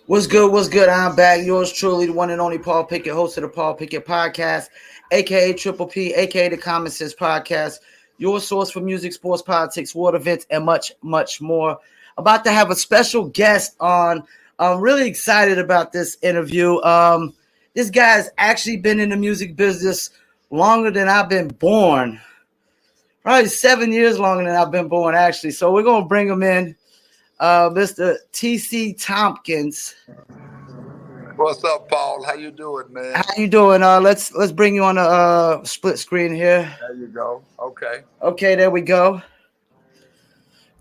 What's good? What's good? I'm back. Yours truly, the one and only Paul Pickett, host of the Paul Pickett Podcast, aka Triple P, aka the Common Sense Podcast. Your source for music, sports, politics, world events, and much, much more. About to have a special guest on. I'm really excited about this interview. This guy's actually been in the music business longer than I've been born. Probably 7 years longer than I've been born, actually. So we're gonna bring him in, Mr. TC Thomkins. What's up, Paul? How you doing, How man? you doing? Let's bring you on a split screen here. There you go. Okay. Okay, there we go.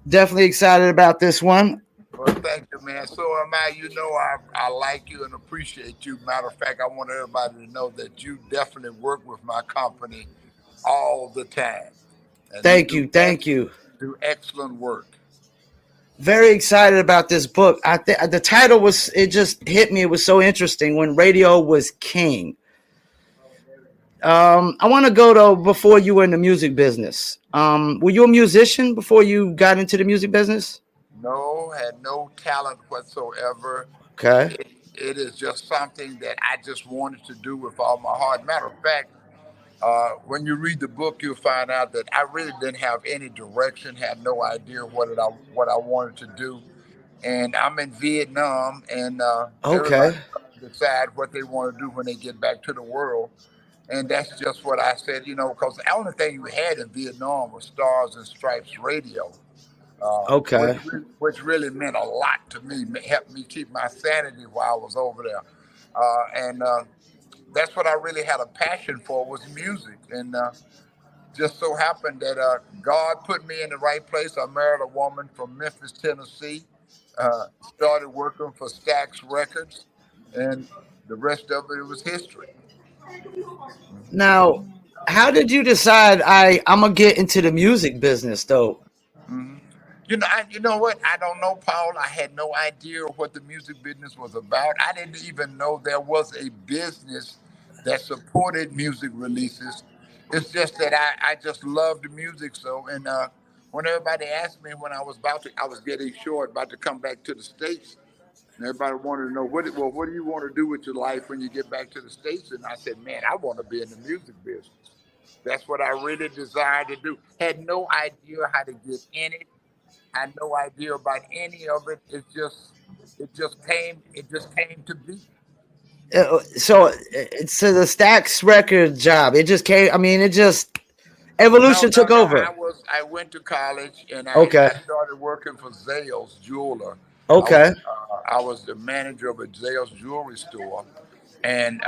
Definitely excited about this one. Well, thank you, man. So am I. You know, I like you and appreciate you. Matter of fact, I want everybody to know that you definitely work with my company all the time, and you Thank do you, thank you. do excellent work. Very excited about this book. I think the title was it just hit me. It was so interesting when radio was king. I want to go though before you were in the music business. Were you a musician before you got into the music business? No, had no talent whatsoever. Okay. It is just something that I just wanted to do with all my heart. Matter of fact, when you read the book, you'll find out that I really didn't have any direction, had no idea what I wanted to do. And I'm in Vietnam, and Okay. everybody's trying to decide what they want to do when they get back to the world. And that's just what I said, because the only thing you had in Vietnam was Stars and Stripes radio, Okay. which really meant a lot to me, helped me keep my sanity while I was over there. And that's what I really had a passion for was music. And just so happened that God put me in the right place. I married a woman from Memphis, Tennessee, started working for Stax Records, and the rest of it was history. Now, how did you decide I'm gonna get into the music business though? hmm you know what? I don't know, Paul. I had no idea what the music business was about. I didn't even know there was a business that supported music releases. It's just that I just loved music so. And when everybody asked me when I was getting short, about to come back to the States, and everybody wanted to know what do you want to do with your life when you get back to the States? And I said, man, I want to be in the music business. That's what I really desired to do. Had no idea how to get in it. Had no idea about any of it. It just came to be. So it's the Stax record job. It just came. I mean, it just No, evolution no, took no. over. I went to college and Okay. I started working for Zales Jeweler. Okay. I was the manager of a Zales jewelry store, and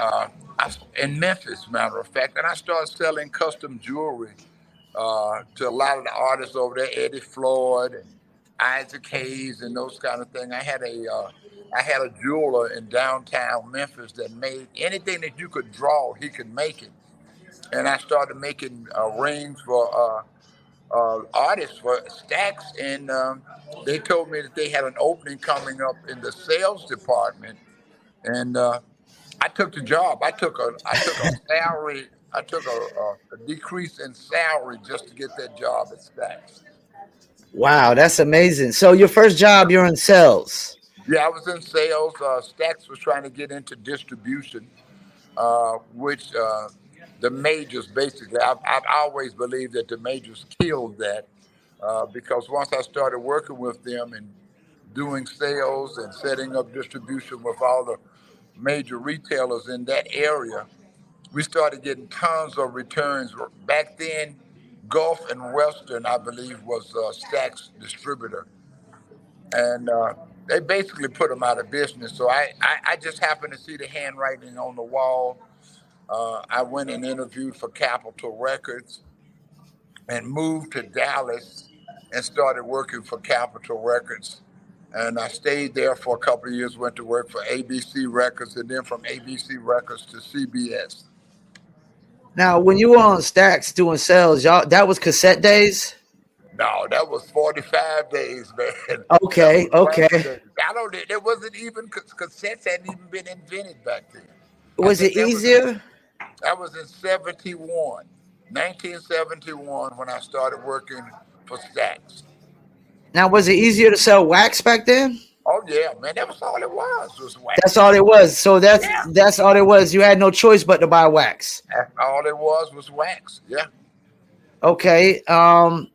in Memphis, matter of fact, and I started selling custom jewelry to a lot of the artists over there, Eddie Floyd and Isaac Hayes and those kind of things. I had a jeweler in downtown Memphis that made anything that you could draw, he could make it. And I started making rings for artists for Stax, and they told me that they had an opening coming up in the sales department, and I took the job. I took a salary. I took a decrease in salary just to get that job at Stax. Wow, that's amazing. So your first job, you're in sales. Yeah, I was in sales. Stax was trying to get into distribution, which the majors basically, I've always believed that the majors killed that because once I started working with them and doing sales and setting up distribution with all the major retailers in that area, we started getting tons of returns. Back then, Gulf and Western, I believe, was Stack's distributor. And they basically put them out of business. So I just happened to see the handwriting on the wall. I went and interviewed for Capitol Records and moved to Dallas and started working for Capitol Records. And I stayed there for a couple of years, went to work for ABC Records, and then from ABC Records to CBS. Now, when you were on Stax doing sales, y'all, that was cassette days. No, that was 45 days, man. That Okay. was wax Okay. days. I don't. There wasn't even cassettes hadn't even been invented back then. I Was it think easier? that was in 71, 1971 when I started working for Stax. Now, was it easier to sell wax back then? Oh yeah, man, that was all it was That's wax. all it was. So Yeah, that's all it was. You had no choice but to buy wax. that's all it was wax. Yeah, Okay.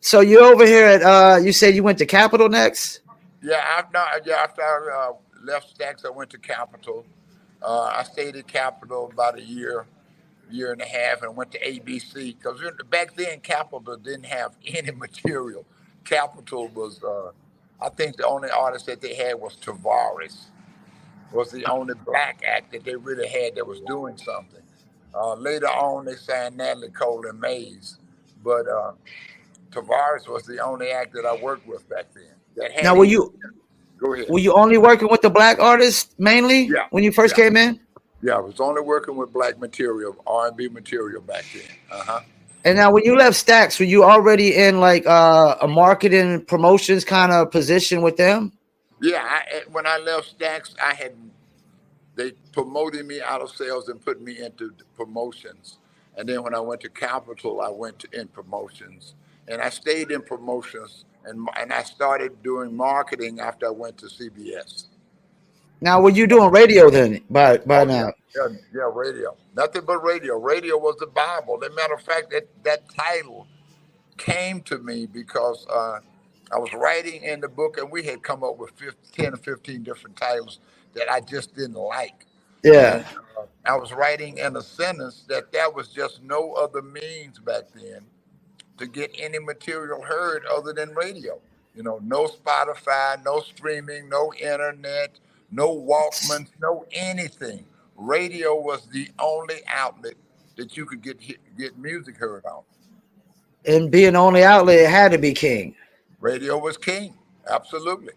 So you're over here at you said you went to Capitol next? yeah. After I left Stax, I went to Capitol. I stayed at Capitol about a year and a half, and went to ABC because back then Capitol didn't have any material. Capitol was, I think, the only artist that they had was Tavares. Was the only black act that they really had that was doing something. Later on, they signed Natalie Cole and Mays, but Tavares was the only act that I worked with back then that had Now any. Go ahead. were you only working with the black artists mainly Yeah, when you first yeah, came in? yeah. I was only working with black material, R&B material back then. Uh huh. And now when you left Stax, were you already in like a marketing promotions kind of position with them? Yeah, when I left Stax, they promoted me out of sales and put me into promotions. And then when I went to Capitol, I went in promotions, and I stayed in promotions, and I started doing marketing after I went to CBS. Now were you doing radio then by Oh yeah, now? yeah, radio. Nothing but radio. Radio was the Bible. As a matter of fact, that title came to me because I was writing in the book, and we had come up with 10 or 15 different titles that I just didn't like. Yeah. And I was writing in a sentence that was just no other means back then to get any material heard other than radio. No Spotify, no streaming, no internet, no Walkmans, no anything. Radio was the only outlet that you could get music heard on. And being the only outlet, it had to be King. Radio was king. Absolutely.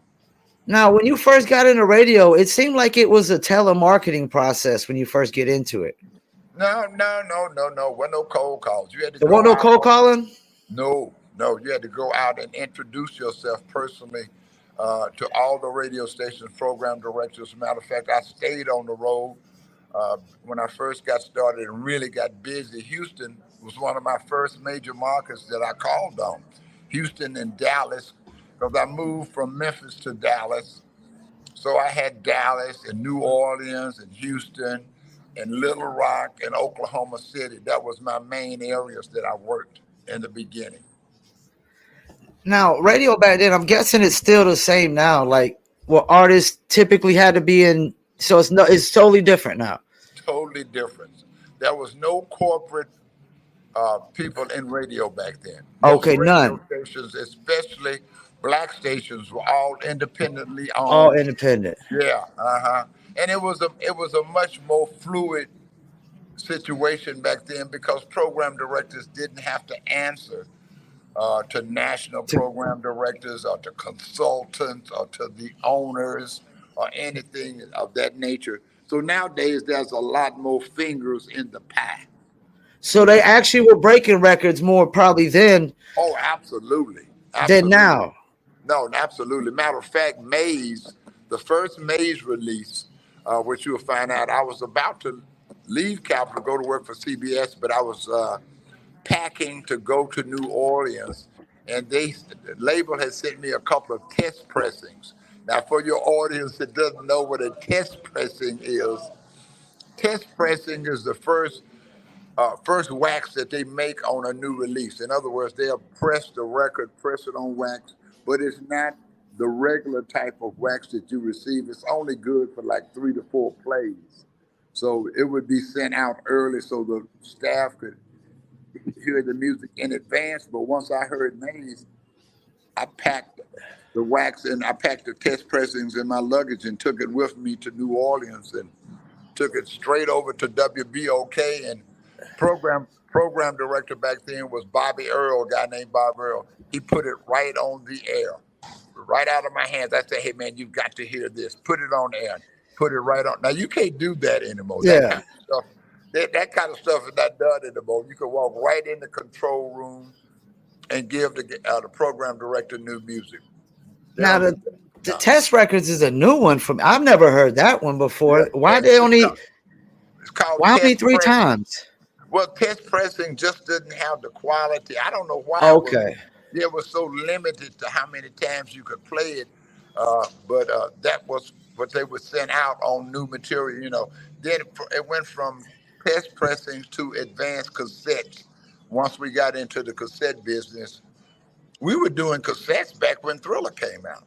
Now, when you first got into radio, it seemed like it was a telemarketing process when you first get into it. No, no, no, no, no. Were no cold calls. You had to There go wasn't no out. cold calling? No, no. You had to go out and introduce yourself personally to all the radio stations, program directors. As a matter of fact, I stayed on the road when I first got started and really got busy. Houston was one of my first major markets that I called on. Houston and Dallas, because I moved from Memphis to Dallas. So I had Dallas and New Orleans and Houston and Little Rock and Oklahoma City. That was my main areas that I worked in the beginning. Now, radio back then, I'm guessing it's still the same now. Like what artists typically had to be in. So it's totally different now. Totally different. There was no corporate people in radio back then. Most Okay, radio none. stations, especially black stations, were all independently All owned. independent. Yeah, uh-huh. And it was a much more fluid situation back then because program directors didn't have to answer to national To, program directors or to consultants or to the owners or anything of that nature. So nowadays, there's a lot more fingers in the pie. so they actually were breaking records more probably then Oh, absolutely. than Absolutely. now. No, absolutely. Matter of fact, Maze, the first Maze release, which you'll find out, I was about to leave Capitol, go to work for CBS, but I was packing to go to New Orleans, and the label had sent me a couple of test pressings. Now, for your audience that doesn't know what a test pressing is the first wax that they make on a new release. In other words, they'll press the record, press it on wax, but it's not the regular type of wax that you receive. It's only good for like 3 to 4 plays. So it would be sent out early so the staff could hear the music in advance. But once I heard names, I packed the wax and I packed the test pressings in my luggage and took it with me to New Orleans and took it straight over to WBOK. And program director back then was Bobby Earl, a guy named Bob Earl. He put it right on the air, right out of my hands. I said, "Hey man, you've got to hear this. Put it on air. Put it right on." Now you can't do that anymore. That Yeah. kind of stuff. That kind of stuff is not done anymore. You can walk right in the control room and give the program director new music. They Now don't do the that. the No. test records is a new one from. I've never heard that one Yeah, before. Why yeah. they It's only? called, it's called Why only test three pressing. times? Well, test pressing just didn't have the quality. I don't know why Okay. it was so limited to how many times you could play it. But that was what they would send out on new material. Then it went from test pressings to advanced cassettes. Once we got into the cassette business, we were doing cassettes back when Thriller came out.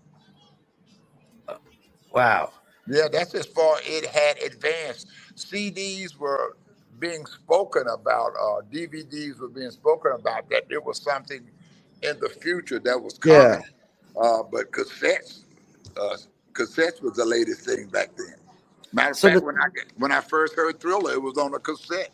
Wow. Yeah, that's as far it had advanced. CDs were being spoken about, DVDs were being spoken about, that there was something in the future that was Yeah. coming. But uh, cassettes was the latest thing back then. Matter of So fact, when I first heard Thriller, it was on a cassette.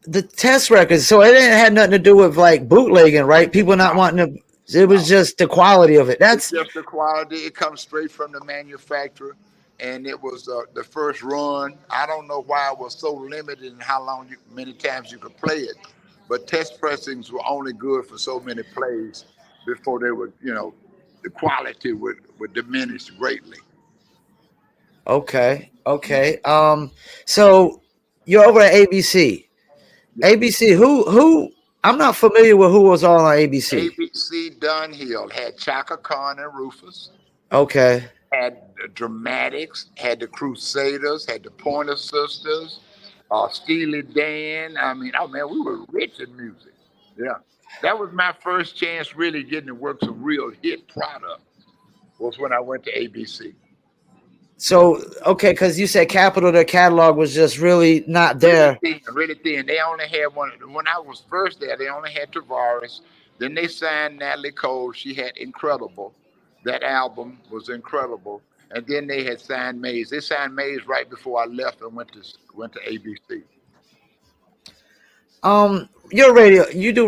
the test records. So it didn't had nothing to do with like bootlegging, right? People not No, wanting to. It was no. just the quality of it. It's That's just the quality. It comes straight from the manufacturer, and it was the first run. I don't know why it was so limited in how long many times you could play it, but test pressings were only good for so many plays before they would, the quality would diminish greatly. okay. Okay. So you're over at ABC. Yeah. ABC. Who? I'm not familiar with who was all on ABC. ABC Dunhill had Chaka Khan and Rufus, Okay. had the Dramatics, had the Crusaders, had the Pointer Sisters, Steely Dan. I mean, oh man, we were rich in music. Yeah, that was my first chance really getting to work some real hit product. Was when I went to ABC. So okay, because you said Capitol, their catalog was just really not Really there. thin, really thin. They only had one. When I was first there, they only had Tavares. Then they signed Natalie Cole. She had Incredible. That album was incredible. And then they had signed Mays. They signed Mays right before I left and went to ABC. Your radio. You do